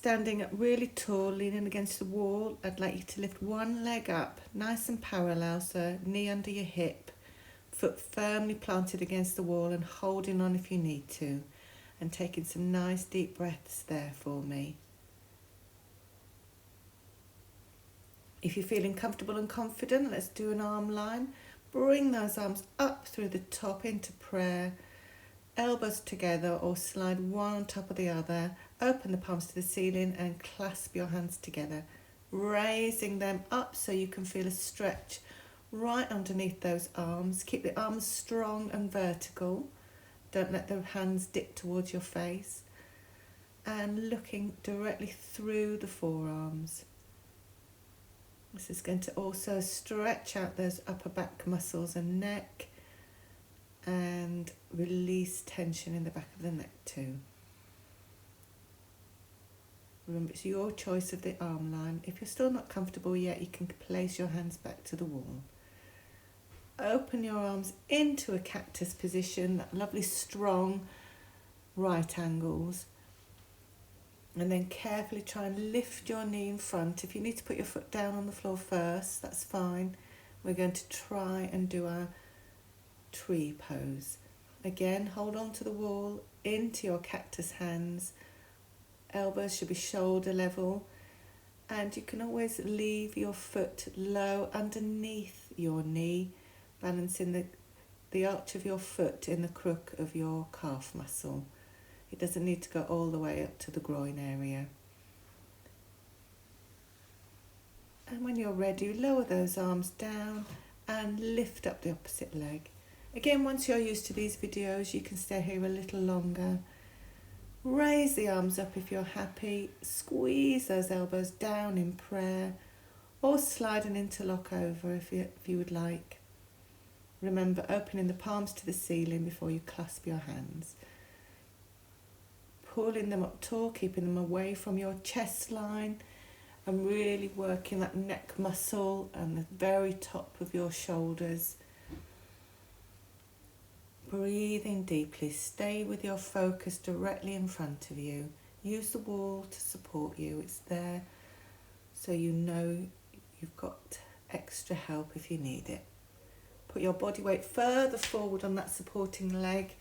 standing up really tall, leaning against the wall, I'd like you to lift one leg up, nice and parallel, so knee under your hip, foot firmly planted against the wall and holding on if you need to, and taking some nice deep breaths there for me. If you're feeling comfortable and confident, let's do an arm line. Bring those arms up through the top into prayer, elbows together or slide one on top of the other. Open the palms to the ceiling and clasp your hands together, raising them up so you can feel a stretch right underneath those arms. Keep the arms strong and vertical. Don't let the hands dip towards your face. And looking directly through the forearms. This is going to also stretch out those upper back muscles and neck and release tension in the back of the neck too. Remember, it's your choice of the arm line. If you're still not comfortable yet, you can place your hands back to the wall. Open your arms into a cactus position, that lovely strong right angles. And then carefully try and lift your knee in front. If you need to put your foot down on the floor first, that's fine. We're going to try and do our tree pose. Again, hold on to the wall, into your cactus hands. Elbows should be shoulder level. And you can always leave your foot low underneath your knee, balancing the arch of your foot in the crook of your calf muscle. It doesn't need to go all the way up to the groin area. And when you're ready, lower those arms down and lift up the opposite leg. Again, once you're used to these videos, you can stay here a little longer. Raise the arms up if you're happy. Squeeze those elbows down in prayer, or slide an interlock over if you would like. Remember, opening the palms to the ceiling before you clasp your hands. Pulling them up tall, keeping them away from your chest line, and really working that neck muscle and the very top of your shoulders. Breathing deeply, stay with your focus directly in front of you. Use the wall to support you, it's there so you know you've got extra help if you need it. Put your body weight further forward on that supporting leg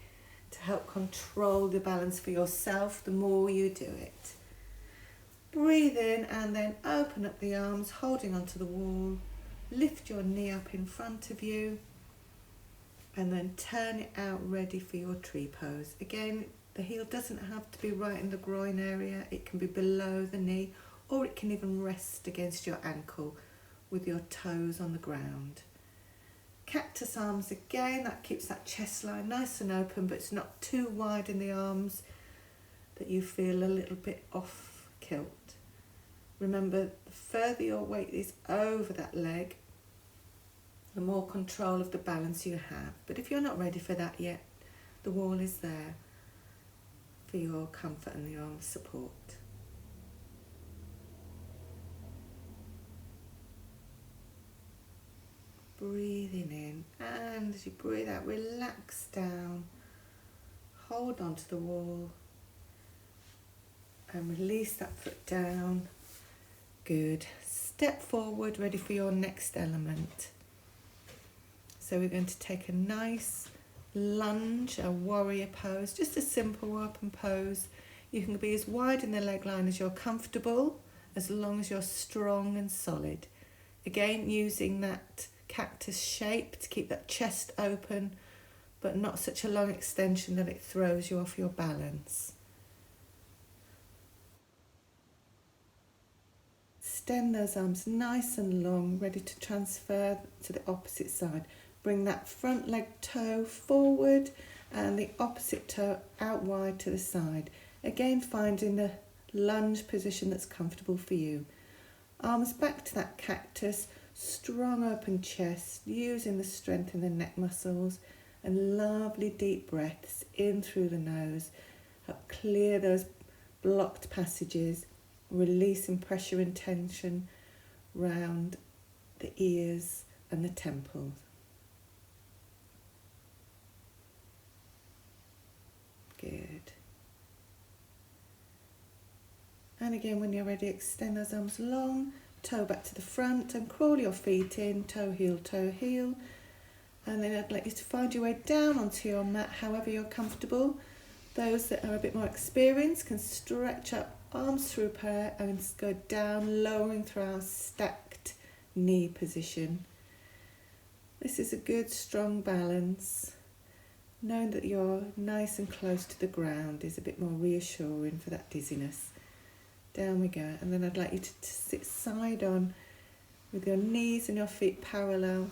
to help control the balance for yourself the more you do it. Breathe in and then open up the arms, holding onto the wall. Lift your knee up in front of you and then turn it out ready for your tree pose. Again, the heel doesn't have to be right in the groin area. It can be below the knee, or it can even rest against your ankle with your toes on the ground. Cactus arms again, that keeps that chest line nice and open, but it's not too wide in the arms that you feel a little bit off kilt. Remember, the further your weight is over that leg, the more control of the balance you have. But if you're not ready for that yet, the wall is there for your comfort and your support. Breathing in, and as you breathe out, relax down, hold on to the wall and release that foot down. Good. Step forward, ready for your next element. So we're going to take a nice lunge, a warrior pose, just a simple open pose. You can be as wide in the leg line as you're comfortable, as long as you're strong and solid. Again, using that cactus shape to keep that chest open, but not such a long extension that it throws you off your balance. Extend those arms nice and long, ready to transfer to the opposite side. Bring that front leg toe forward and the opposite toe out wide to the side. Again, finding the lunge position that's comfortable for you. Arms back to that cactus, strong open chest, using the strength in the neck muscles, and lovely deep breaths in through the nose. Help clear those blocked passages, releasing pressure and tension round the ears and the temples. Good. And again, when you're ready, extend those arms long, toe back to the front and crawl your feet in, toe heel. And then I'd like you to find your way down onto your mat, however you're comfortable. Those that are a bit more experienced can stretch up, arms through prayer, and go down, lowering through our stacked knee position. This is a good, strong balance. Knowing that you're nice and close to the ground is a bit more reassuring for that dizziness. Down we go. And then I'd like you to sit side on with your knees and your feet parallel.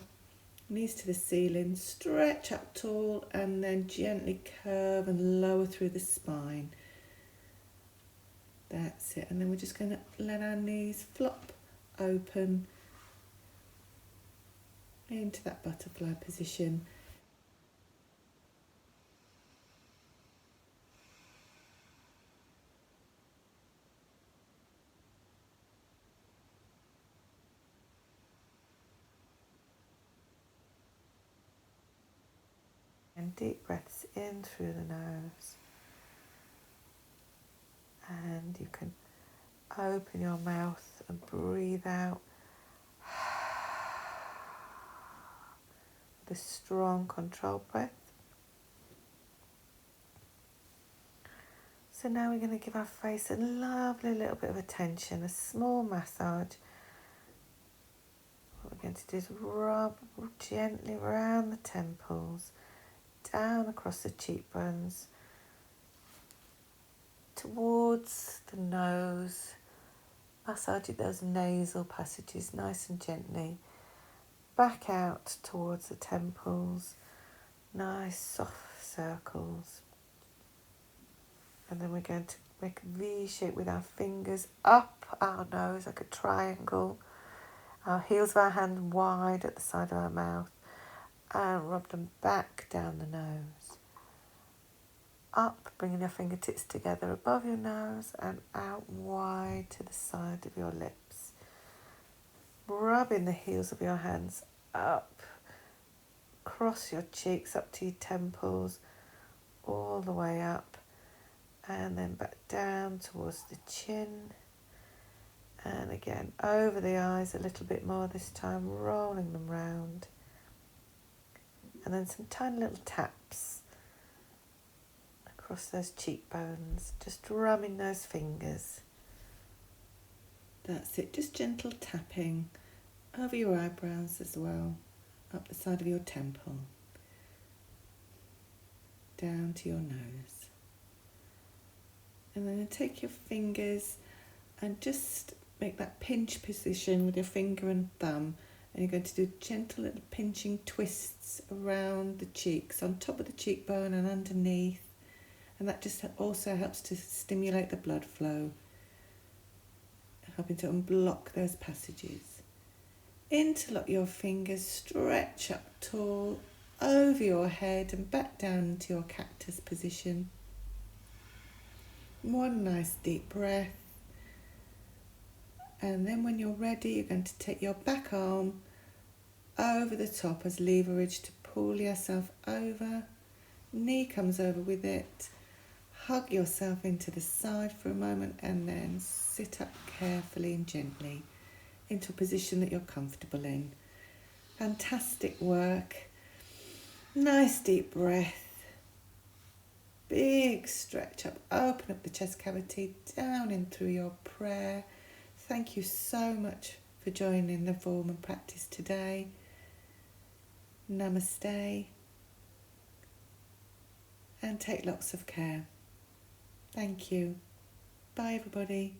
Knees to the ceiling, stretch up tall and then gently curve and lower through the spine. That's it. And then we're just going to let our knees flop open into that butterfly position. And deep breaths in through the nose. And you can open your mouth and breathe out. The strong controlled breath. So now we're going to give our face a lovely little bit of attention, a small massage. What we're going to do is rub gently around the temples, down across the cheekbones, towards the nose, massaging those nasal passages nice and gently, back out towards the temples, nice soft circles. And then we're going to make a V shape with our fingers up our nose like a triangle, our heels of our hand wide at the side of our mouth, and rub them back down the nose. Up, bringing your fingertips together above your nose and out wide to the side of your lips. Rubbing the heels of your hands up, across your cheeks, up to your temples, all the way up, and then back down towards the chin. And again, over the eyes a little bit more this time, rolling them round. And then some tiny little taps across those cheekbones, just rubbing those fingers. That's it, just gentle tapping over your eyebrows as well, up the side of your temple, down to your nose. And then take your fingers and just make that pinch position with your finger and thumb. And you're going to do gentle little pinching twists around the cheeks, on top of the cheekbone and underneath. And that just also helps to stimulate the blood flow, helping to unblock those passages. Interlock your fingers, stretch up tall, over your head and back down into your cactus position. One nice deep breath. And then when you're ready, you're going to take your back arm over the top as leverage to pull yourself over. Knee comes over with it. Hug yourself into the side for a moment and then sit up carefully and gently into a position that you're comfortable in. Fantastic work. Nice deep breath. Big stretch up. Open up the chest cavity, down in through your prayer. Thank you so much for joining the form and practice today. Namaste. And take lots of care. Thank you. Bye everybody.